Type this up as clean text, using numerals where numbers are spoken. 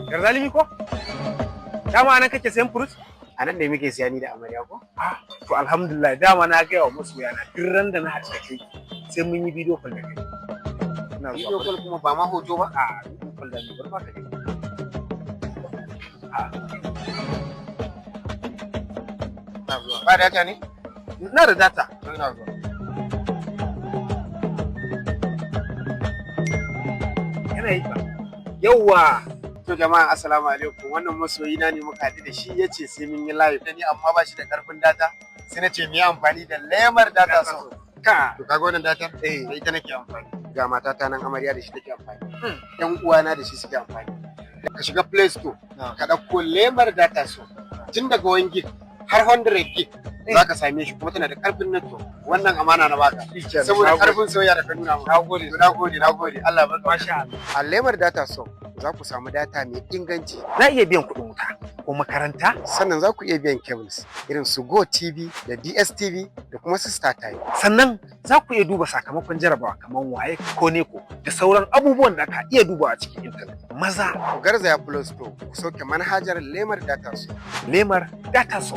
Garzalimi ko? Dama anan kake sayan furut? A nan ne muke siya ni da amarya ko? To alhamdulillah dama na gaya wa masoya na duk ran da na haɗu da kai sai mun yi bidiyo call da kai. Video call kuma ba ma hoto ba? Bidiyo call da ni bar ba ka dai. Ba data ne? Na da data. Ina zuwa. Yana yi ba. Yawwa. To jama'a assalamu alaikum, wannan masoyi na ne muka haɗu da shi yace sai mun yi live da ni amma ba shi da karfin data sai na ce mu yi amfani da lemar data so. To kaga wannan data? Da ita nake amfani. Ga matata nan amarya da shi take amfani. Yan uwana da shi suke amfani. Ka shiga Play Store ka ɗauko lemar data so. Tun daga 1 gig har 100 gig za ka same shi kuma tana da karfin network. Wannan amana na baka. Saboda karfin soyayya da ka nuna mu. Nagode. Allah barka. Masha Allah. A lemar data so za ku samu data mai inganci. Na iya biyan kuɗin wuta ko makaranta. Sannan za ku iya biyan cables irin su Go TV da DSTV da kuma su StarTime. Sannan za ku iya duba sakamakon jarabawa kamar waye ko neko da sauran abubuwan da ka iya duba a cikin intanet. Maza Ku garzaya Play Store ku sauke manhajar lemar data so. lemar data so.